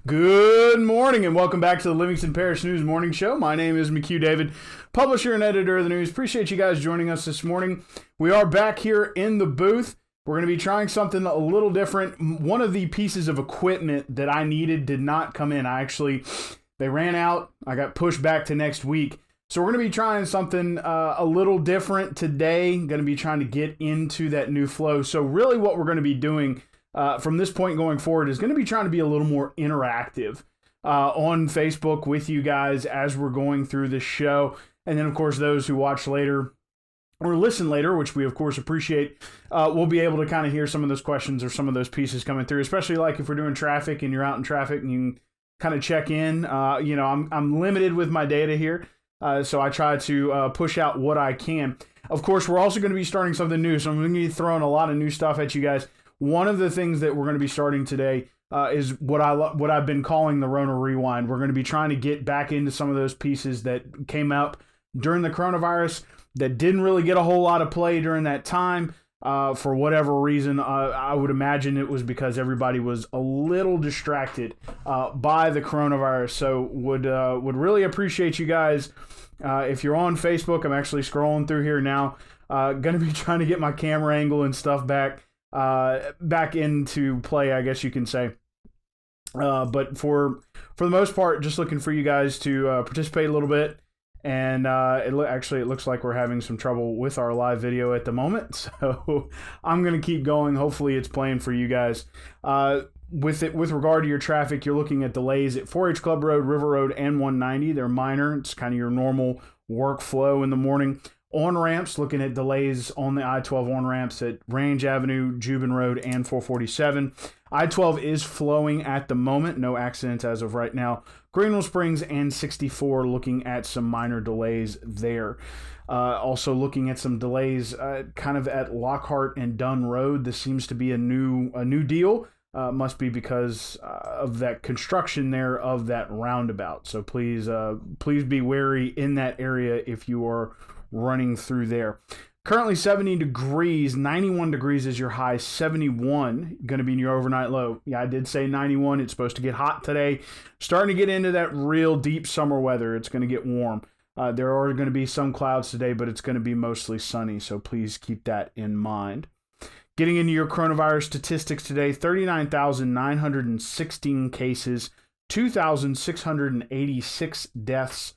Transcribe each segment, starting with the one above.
Good morning and welcome back to the Livingston Parish News Morning Show. My name is McHugh David, publisher and editor of the news. Appreciate you guys joining us this morning. We are back here in the booth. We're going to be trying something a little different. One of the pieces of equipment that I needed did not come in. They ran out. I got pushed back to next week. So we're going to be trying something a little different today. Going to be trying to get into that new flow. So really what we're going to be doing from this point going forward is going to be trying to be a little more interactive on Facebook with you guys as we're going through this show. And then, of course, those who watch later or listen later, which we, of course, appreciate, we'll be able to kind of hear some of those questions or some of those pieces coming through, especially like if we're doing traffic and you're out in traffic and you can kind of check in. I'm limited with my data here, so I try to push out what I can. Of course, we're also going to be starting something new, so I'm going to be throwing a lot of new stuff at you guys. One of the things that we're going to be starting today is what I've been calling the Rona Rewind. We're going to be trying to get back into some of those pieces that came up during the coronavirus that didn't really get a whole lot of play during that time. For whatever reason, I would imagine it was because everybody was a little distracted by the coronavirus. So would really appreciate you guys if you're on Facebook. I'm actually scrolling through here now. Going to be trying to get my camera angle and stuff back into play, I guess you can say. But for the most part, just looking for you guys to participate a little bit. And it looks like we're having some trouble with our live video at the moment. So I'm going to keep going. Hopefully it's playing for you guys. With regard to your traffic, you're looking at delays at 4H Club Road, River Road, and 190. They're minor. It's kind of your normal workflow in the morning. On-ramps, looking at delays on the I-12 on-ramps at Range Avenue, Jubin Road, and 447. I-12 is flowing at the moment. No accidents as of right now. Greenville Springs and 64 looking at some minor delays there. Also looking at some delays kind of at Lockhart and Dunn Road. This seems to be a new deal. Must be because of that construction there of that roundabout. So please be wary in that area if you are running through there. Currently 70 degrees, 91 degrees is your high, 71 going to be your overnight low. Yeah, I did say 91. It's supposed to get hot today. Starting to get into that real deep summer weather. It's going to get warm. There are going to be some clouds today, but it's going to be mostly sunny, so please keep that in mind. Getting into your coronavirus statistics today, 39,916 cases, 2,686 deaths,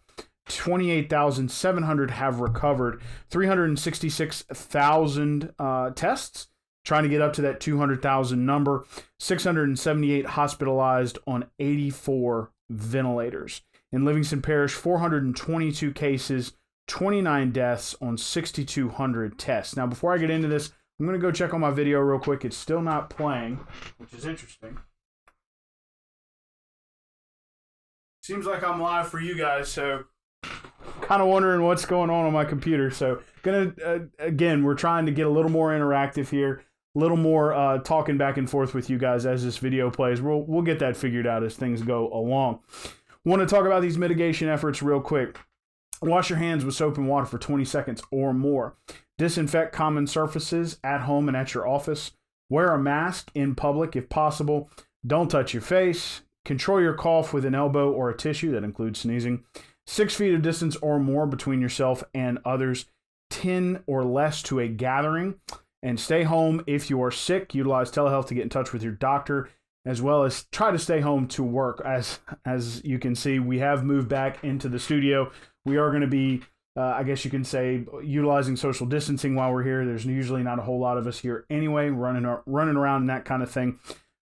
28,700 have recovered, 366,000 tests, trying to get up to that 200,000 number, 678 hospitalized on 84 ventilators. In Livingston Parish, 422 cases, 29 deaths on 6,200 tests. Now, before I get into this, I'm going to go check on my video real quick. It's still not playing, which is interesting. Seems like I'm live for you guys, so kind of wondering what's going on my computer. So again, we're trying to get a little more interactive here, a little more talking back and forth with you guys as this video plays. We'll get that figured out as things go along. Want to talk about these mitigation efforts real quick. Wash your hands with soap and water for 20 seconds or more. Disinfect common surfaces at home and at your office. Wear a mask in public if possible. Don't touch your face. Control your cough with an elbow or a tissue. That includes sneezing. 6 feet of distance or more between yourself and others. 10 or less to a gathering. And stay home if you are sick. Utilize telehealth to get in touch with your doctor, as well as try to stay home to work. As you can see, we have moved back into the studio. We are going to be, I guess you can say, utilizing social distancing while we're here. There's usually not a whole lot of us here anyway, running around and that kind of thing.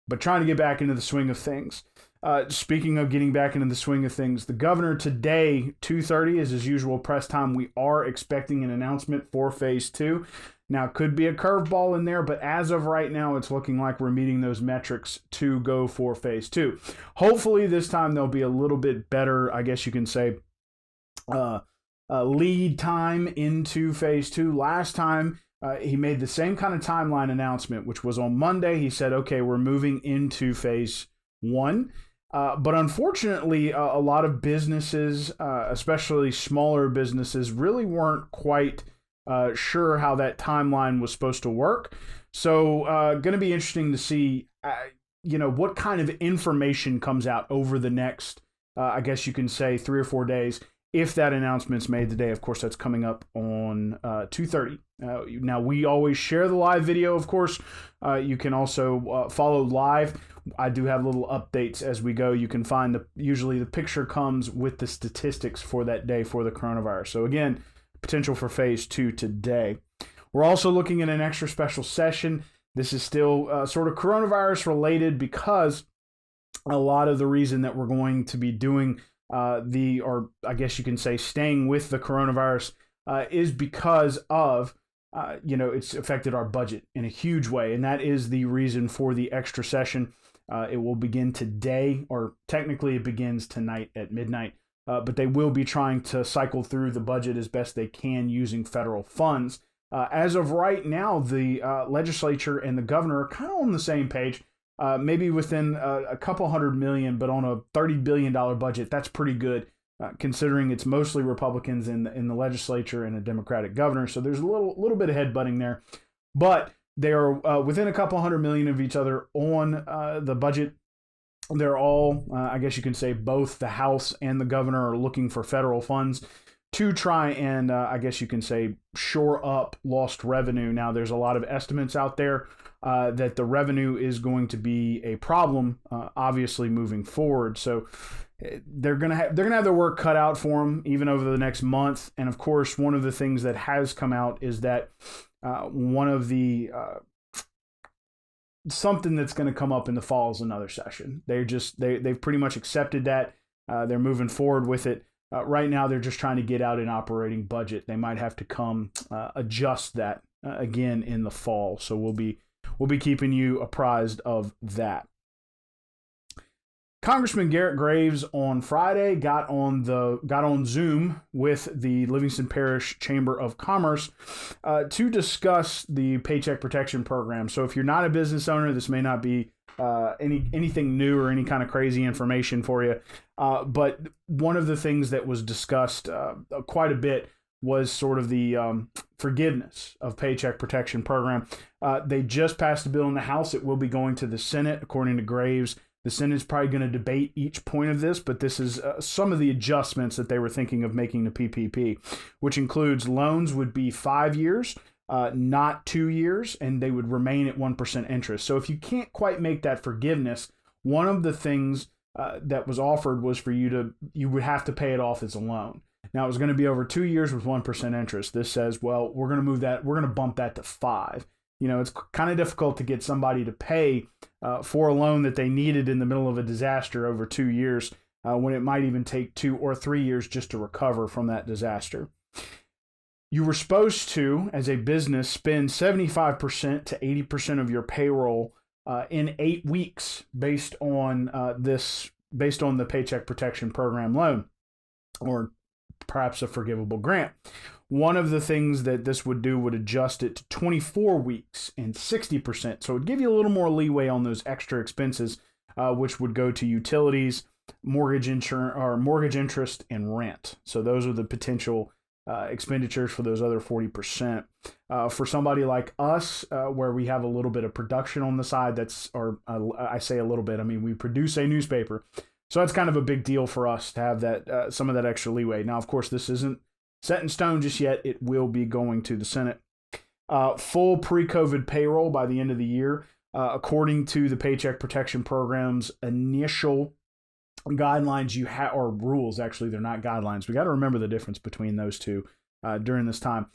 But trying to get back into the swing of things. Speaking of getting back into the swing of things, the governor today, 2:30 is his usual press time. We are expecting an announcement for phase 2. Now, it could be a curveball in there, but as of right now, it's looking like we're meeting those metrics to go for phase 2. Hopefully this time there'll be a little bit better, I guess you can say, lead time into phase 2. Last time, he made the same kind of timeline announcement, which was on Monday. He said, okay, we're moving into phase 1. But unfortunately, a lot of businesses, especially smaller businesses, really weren't quite sure how that timeline was supposed to work. So going to be interesting to see what kind of information comes out over the next, I guess you can say 3 or 4 days. If that announcement's made today, of course, that's coming up on 2:30. Now, we always share the live video, of course. You can also follow live. I do have little updates as we go. You can find usually the picture comes with the statistics for that day for the coronavirus. So again, potential for phase 2 today. We're also looking at an extra special session. This is still sort of coronavirus related because a lot of the reason that we're going to be doing or I guess you can say staying with the coronavirus is because of, it's affected our budget in a huge way. And that is the reason for the extra session. It will begin today, or technically it begins tonight at midnight. But they will be trying to cycle through the budget as best they can using federal funds. As of right now, the legislature and the governor are kind of on the same page. Maybe within a couple $100 million, but on a $30 billion budget, that's pretty good, considering it's mostly Republicans in the legislature and a Democratic governor. So there's a little bit of headbutting there, but they are within a couple $100 million of each other on the budget. They're all, I guess you can say, both the House and the governor are looking for federal funds to try and, I guess you can say, shore up lost revenue. Now, there's a lot of estimates out there that the revenue is going to be a problem, obviously moving forward. So they're gonna have their work cut out for them even over the next month. And of course, one of the things that has come out is that one of the something that's going to come up in the fall is another session. They've pretty much accepted that. They're moving forward with it. Right now, they're just trying to get out an operating budget. They might have to come adjust that again in the fall. So we'll be keeping you apprised of that. Congressman Garrett Graves on Friday got on Zoom with the Livingston Parish Chamber of Commerce to discuss the Paycheck Protection Program. So if you're not a business owner, this may not be anything new or any kind of crazy information for you. But one of the things that was discussed quite a bit was sort of the forgiveness of Paycheck Protection Program. They just passed a bill in the House. It will be going to the Senate, according to Graves. The Senate's probably going to debate each point of this, but this is some of the adjustments that they were thinking of making to PPP, which includes loans would be 5 years, not 2 years, and they would remain at 1% interest. So if you can't quite make that forgiveness, one of the things that was offered was for you would have to pay it off as a loan. Now, it was going to be over 2 years with 1% interest. This says, well, we're going to bump that to 5. It's kind of difficult to get somebody to pay for a loan that they needed in the middle of a disaster over 2 years, when it might even take 2 or 3 years just to recover from that disaster. You were supposed to, as a business, spend 75% to 80% of your payroll in 8 weeks based on the Paycheck Protection Program loan, or perhaps a forgivable grant. One of the things that this would do would adjust it to 24 weeks and 60%. So it would give you a little more leeway on those extra expenses, which would go to utilities, mortgage insurance, or mortgage interest, and rent. So those are the potential expenditures for those other 40%. For somebody like us, where we have a little bit of production on the side, I say a little bit, I mean, we produce a newspaper. So that's kind of a big deal for us to have that some of that extra leeway. Now, of course, this isn't set in stone just yet. It will be going to the Senate. Full pre-COVID payroll by the end of the year, according to the Paycheck Protection Program's initial guidelines or rules. Actually, they're not guidelines. We got to remember the difference between those two during this time.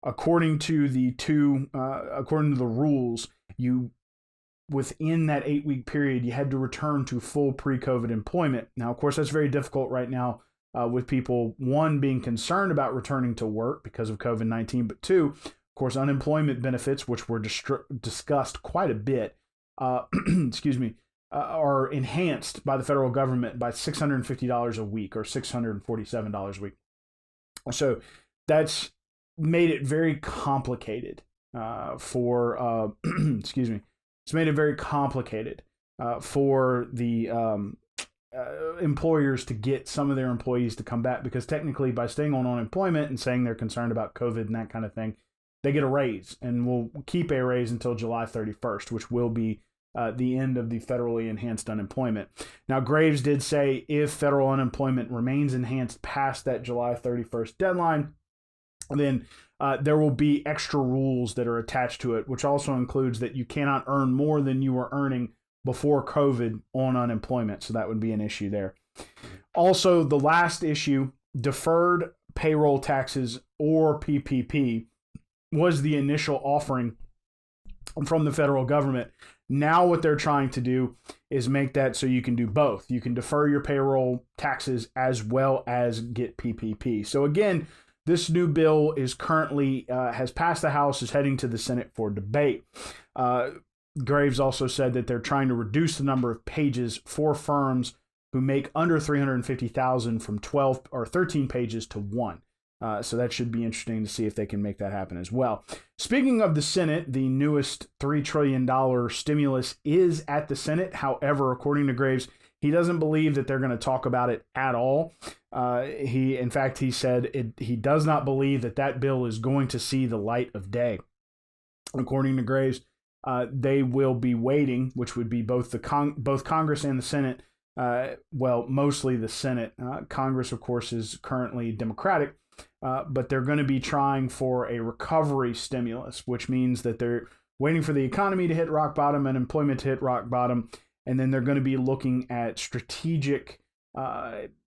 According to the rules, within that 8-week period, you had to return to full pre-COVID employment. Now, of course, that's very difficult right now with people, one, being concerned about returning to work because of COVID-19, but two, of course, unemployment benefits, which were discussed quite a bit, are enhanced by the federal government by $650 a week or $647 a week. So that's made it very complicated for It's made it very complicated for the employers to get some of their employees to come back, because technically by staying on unemployment and saying they're concerned about COVID and that kind of thing, they get a raise, and will keep a raise until July 31st, which will be the end of the federally enhanced unemployment. Now, Graves did say if federal unemployment remains enhanced past that July 31st deadline, then there will be extra rules that are attached to it, which also includes that you cannot earn more than you were earning before COVID on unemployment. So that would be an issue there. Also, the last issue, deferred payroll taxes or PPP, was the initial offering from the federal government. Now what they're trying to do is make that so you can do both. You can defer your payroll taxes as well as get PPP. So again, this new bill is currently has passed the House, is heading to the Senate for debate. Graves also said that they're trying to reduce the number of pages for firms who make under $350,000 from 12 or 13 pages to 1. So that should be interesting to see if they can make that happen as well. Speaking of the Senate, the newest $3 trillion stimulus is at the Senate. However, according to Graves, he doesn't believe that they're going to talk about it at all. In fact, he said he does not believe that bill is going to see the light of day. According to Graves, they will be waiting, which would be both Congress and the Senate. Mostly the Senate. Congress, of course, is currently Democratic, but they're going to be trying for a recovery stimulus, which means that they're waiting for the economy to hit rock bottom and employment to hit rock bottom, and then they're going to be looking at strategic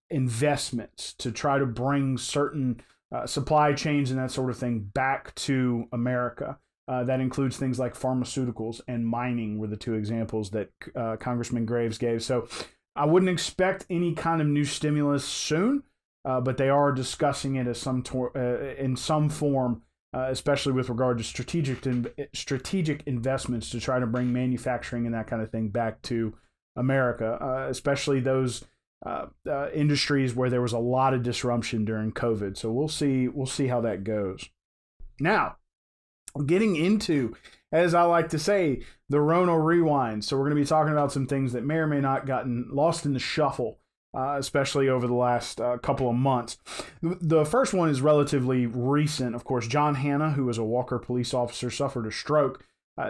investments to try to bring certain supply chains and that sort of thing back to America. That includes things like pharmaceuticals and mining were the two examples that Congressman Graves gave. So I wouldn't expect any kind of new stimulus soon, but they are discussing it as in some form, especially with regard to strategic investments to try to bring manufacturing and that kind of thing back to America, especially those industries where there was a lot of disruption during COVID. So we'll see how that goes. Now, getting into, as I like to say, the Rona Rewind. So we're going to be talking about some things that may or may not gotten lost in the shuffle, especially over the last couple of months. The first one is relatively recent. Of course, John Hanna, who was a Walker police officer, suffered a stroke.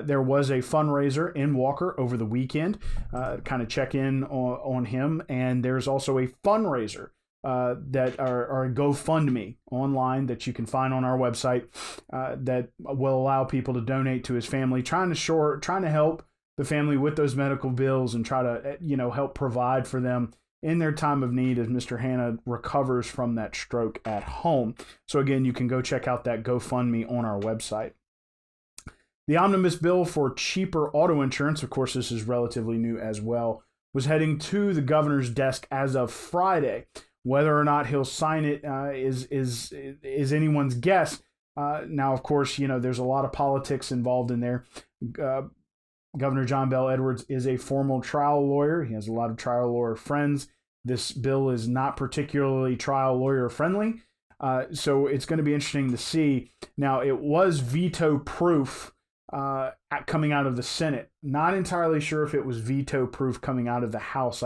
There was a fundraiser in Walker over the weekend, kind of check in on him. And there's also a fundraiser that are a GoFundMe online that you can find on our website that will allow people to donate to his family, trying to help the family with those medical bills and try to help provide for them in their time of need as Mr. Hanna recovers from that stroke at home. So again, you can go check out that GoFundMe on our website. The omnibus bill for cheaper auto insurance, of course, this is relatively new as well, was heading to the governor's desk as of Friday. Whether or not he'll sign it is anyone's guess. Now, of course, there's a lot of politics involved in there. Governor John Bel Edwards is a former trial lawyer. He has a lot of trial lawyer friends. This bill is not particularly trial lawyer friendly. So it's going to be interesting to see. Now, it was veto proof coming out of the Senate. Not entirely sure if it was veto proof coming out of the House.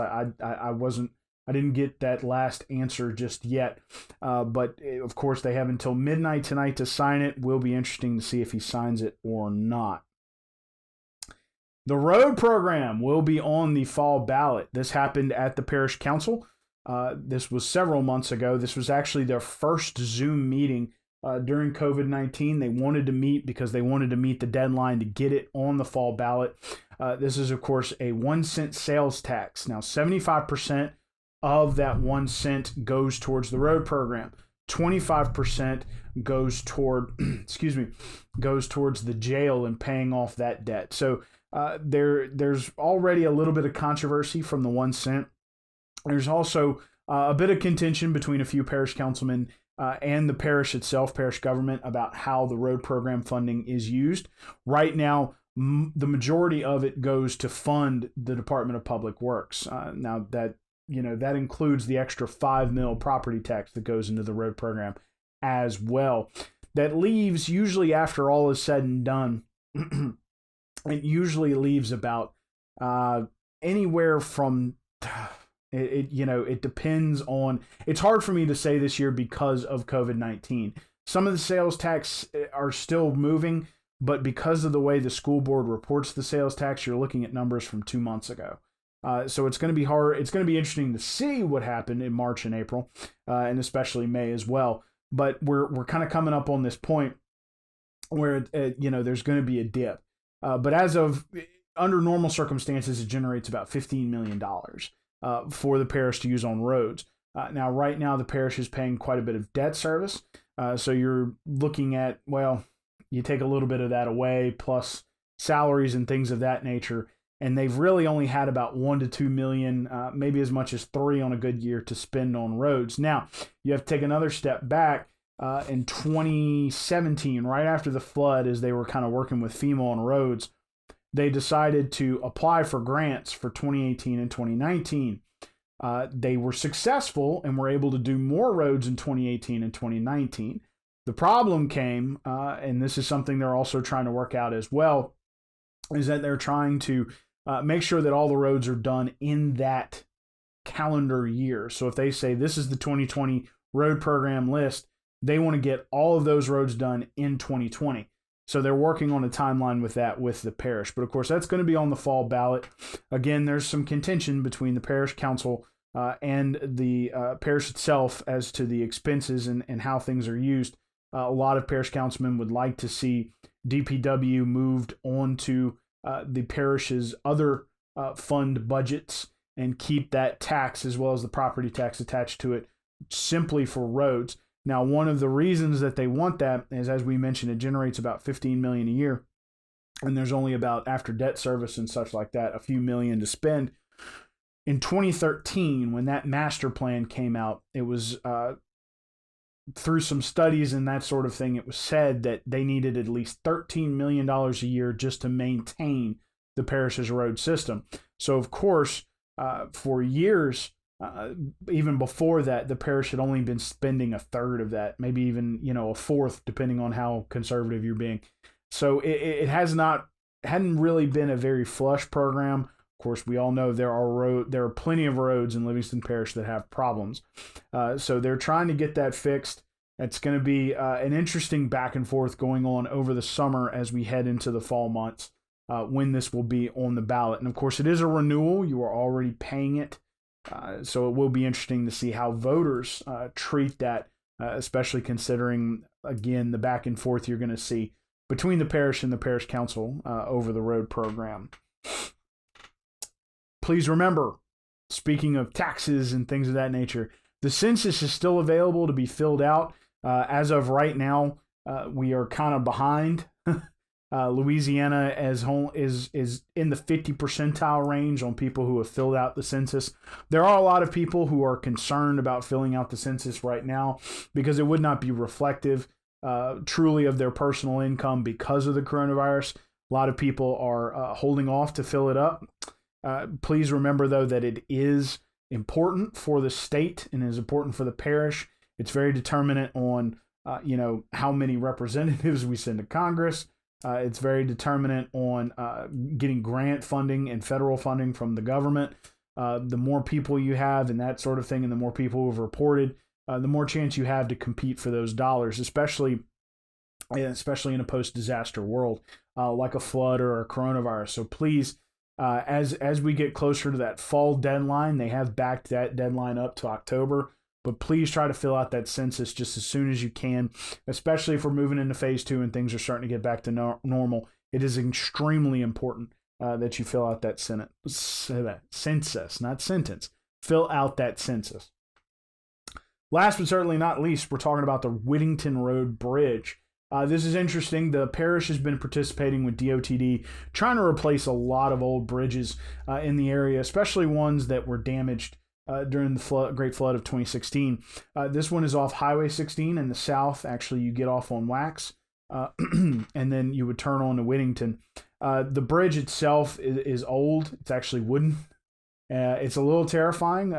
I didn't get that last answer just yet, but of course they have until midnight tonight to sign it. Will be interesting to see if he signs it or not. The road program will be on the fall ballot. This happened at the parish council. This was several months ago. This was actually their first Zoom meeting during COVID-19. They wanted to meet because they wanted to meet the deadline to get it on the fall ballot. This is, of course, a 1 cent sales tax. Now, 75% of that 1 cent goes towards the road program. 25% goes toward, goes towards the jail and paying off that debt. So there's already a little bit of controversy from the 1 cent. There's also a bit of contention between a few parish councilmen and the parish itself, parish government, about how the road program funding is used. Right now, the majority of it goes to fund the Department of Public Works. Now that that includes the extra $5 million property tax that goes into the road program as well. That leaves, usually after all is said and done, it usually leaves about anywhere from, it depends on, it's hard for me to say this year because of COVID-19. Some of the sales tax are still moving, but because of the way the school board reports the sales tax, you're looking at numbers from 2 months ago. So it's going to be hard. It's going to be interesting to see what happened in March and April, and especially May as well. But we're kind of coming up on this point where there's going to be a dip. But as of under normal circumstances, it generates about $15 million for the parish to use on roads. Now, right now, the parish is paying quite a bit of debt service. So you're looking at, well, you take a little bit of that away, plus salaries and things of that nature. And they've really only had about 1 to 2 million, maybe as much as 3 on a good year to spend on roads. Now, you have to take another step back. In 2017, right after the flood, as they were kind of working with FEMA on roads, they decided to apply for grants for 2018 and 2019. They were successful and were able to do more roads in 2018 and 2019. The problem came, and this is something they're also trying to work out as well, is that they're trying to make sure that all the roads are done in that calendar year. So if they say this is the 2020 road program list, they want to get all of those roads done in 2020. So they're working on a timeline with that with the parish. But of course, that's going to be on the fall ballot. Again, there's some contention between the parish council and the parish itself as to the expenses and how things are used. A lot of parish councilmen would like to see DPW moved onto the parish's other fund budgets and keep that tax as well as the property tax attached to it simply for roads. Now, one of the reasons that they want that is, as we mentioned, it generates about $15 million a year, and there's only about, after debt service and such like that, a few million to spend. In 2013, when that master plan came out, it was through some studies and that sort of thing, it was said that they needed at least $13 million a year just to maintain the parish's road system. So, of course, for years, even before that, the parish had only been spending a third of that, maybe even a fourth, depending on how conservative you're being. So it hadn't really been a very flush program. Of course, we all know there are plenty of roads in Livingston Parish that have problems. So they're trying to get that fixed. It's going to be an interesting back and forth going on over the summer as we head into the fall months when this will be on the ballot. And of course, it is a renewal. You are already paying it. So it will be interesting to see how voters treat that, especially considering, again, the back and forth you're going to see between the parish and the parish council over the road program. Please remember, speaking of taxes and things of that nature, the census is still available to be filled out. As of right now, we are kind of behind. Louisiana is in the 50 percentile range on people who have filled out the census. There are a lot of people who are concerned about filling out the census right now because it would not be reflective truly of their personal income because of the coronavirus. A lot of people are holding off to fill it up. Please remember, though, that it is important for the state and is important for the parish. It's very determinant on how many representatives we send to Congress. It's very determinant on getting grant funding and federal funding from the government. The more people you have and that sort of thing, and the more people who have reported, the more chance you have to compete for those dollars, especially in a post-disaster world like a flood or a coronavirus. So please, as we get closer to that fall deadline, they have backed that deadline up to October. But please try to fill out that census just as soon as you can, especially if we're moving into phase 2 and things are starting to get back to normal. It is extremely important that you fill out that census, not sentence. Fill out that census. Last but certainly not least, we're talking about the Whittington Road Bridge. This is interesting. The parish has been participating with DOTD, trying to replace a lot of old bridges in the area, especially ones that were damaged during the Great Flood of 2016. This one is off Highway 16 in the south. Actually, you get off on Wax, and then you would turn on to Whittington. The bridge itself is old. It's actually wooden. It's a little terrifying.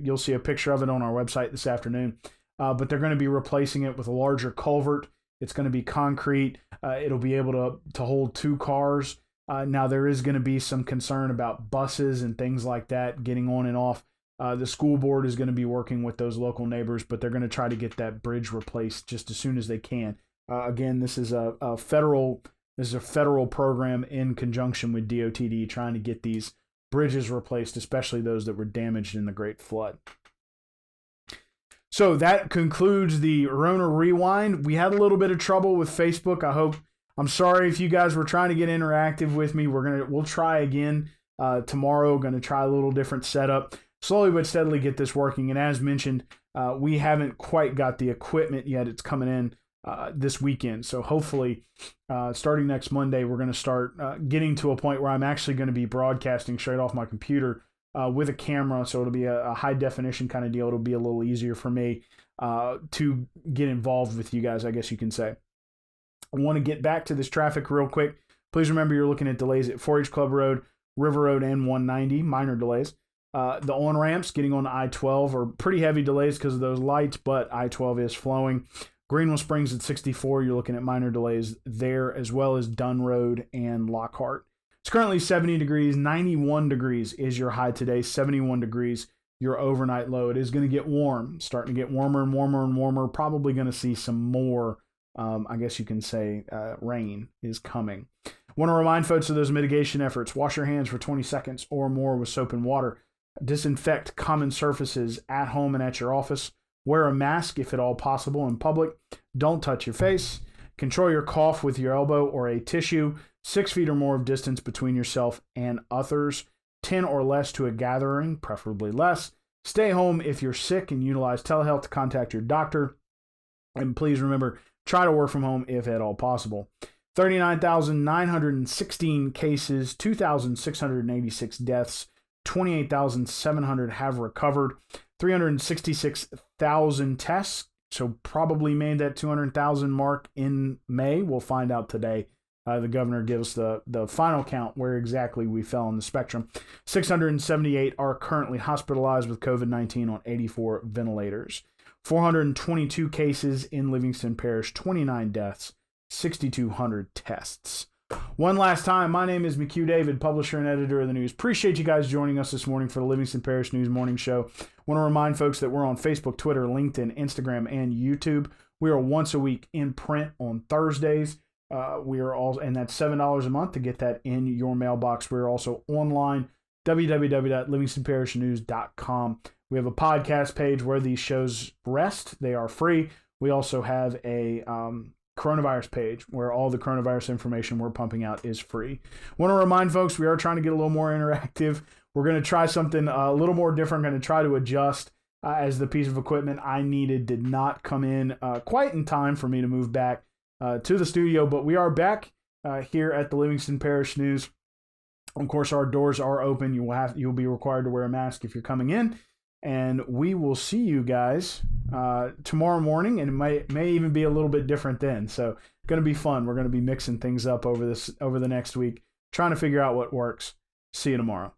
You'll see a picture of it on our website this afternoon. But they're going to be replacing it with a larger culvert. It's going to be concrete. It'll be able to hold 2 cars. Now, there is going to be some concern about buses and things like that getting on and off. The school board is going to be working with those local neighbors, but they're going to try to get that bridge replaced just as soon as they can. Again, this is a federal This is a federal program in conjunction with DOTD trying to get these bridges replaced, especially those that were damaged in the Great Flood. So that concludes the Rona Rewind. We had a little bit of trouble with Facebook. I'm sorry if you guys were trying to get interactive with me. We'll try again tomorrow. Going to try a little different setup. Slowly but steadily get this working. And as mentioned, we haven't quite got the equipment yet. It's coming in this weekend. So hopefully, starting next Monday, we're going to start getting to a point where I'm actually going to be broadcasting straight off my computer with a camera. So it'll be a high definition kind of deal. It'll be a little easier for me to get involved with you guys, I guess you can say. I want to get back to this traffic real quick. Please remember you're looking at delays at 4H Club Road, River Road, and 190, minor delays. The on-ramps getting on I-12 are pretty heavy delays because of those lights, but I-12 is flowing. Greenville Springs at 64, you're looking at minor delays there, as well as Dunn Road and Lockhart. It's currently 70 degrees, 91 degrees is your high today, 71 degrees your overnight low. It is going to get warm, starting to get warmer and warmer and warmer, probably going to see some more, I guess you can say, rain is coming. Want to remind folks of those mitigation efforts. Wash your hands for 20 seconds or more with soap and water. Disinfect common surfaces at home and at your office. Wear a mask if at all possible in public. Don't touch your face. Control your cough with your elbow or a tissue. 6 feet or more of distance between yourself and others. 10 or less to a gathering, preferably less. Stay home if you're sick and utilize telehealth to contact your doctor. And please remember, try to work from home if at all possible. 39,916 cases, 2,686 deaths, 28,700 have recovered, 366,000 tests, so probably made that 200,000 mark in May. We'll find out today. The governor gives the final count where exactly we fell on the spectrum. 678 are currently hospitalized with COVID-19 on 84 ventilators. 422 cases in Livingston Parish, 29 deaths, 6,200 tests. One last time, my name is McHugh David, publisher and editor of the news. Appreciate you guys joining us this morning for the Livingston Parish News Morning Show. Want to remind folks that we're on Facebook, Twitter, LinkedIn, Instagram, and YouTube. We are once a week in print on Thursdays. We are all, and that's $7 a month to get that in your mailbox. We're also online, www.livingstonparishnews.com. We have a podcast page where these shows rest. They are free. We also have a coronavirus page where all the coronavirus information we're pumping out is free. Want to remind folks, we are trying to get a little more interactive. We're going to try something a little more different. Going to try to adjust as the piece of equipment I needed did not come in quite in time for me to move back to the studio, but we are back here at the Livingston Parish News. Of course, our doors are open. You'll be required to wear a mask if you're coming in, and we will see you guys tomorrow morning, and it may even be a little bit different then. So, going to be fun. We're going to be mixing things up over the next week, trying to figure out what works. See you tomorrow.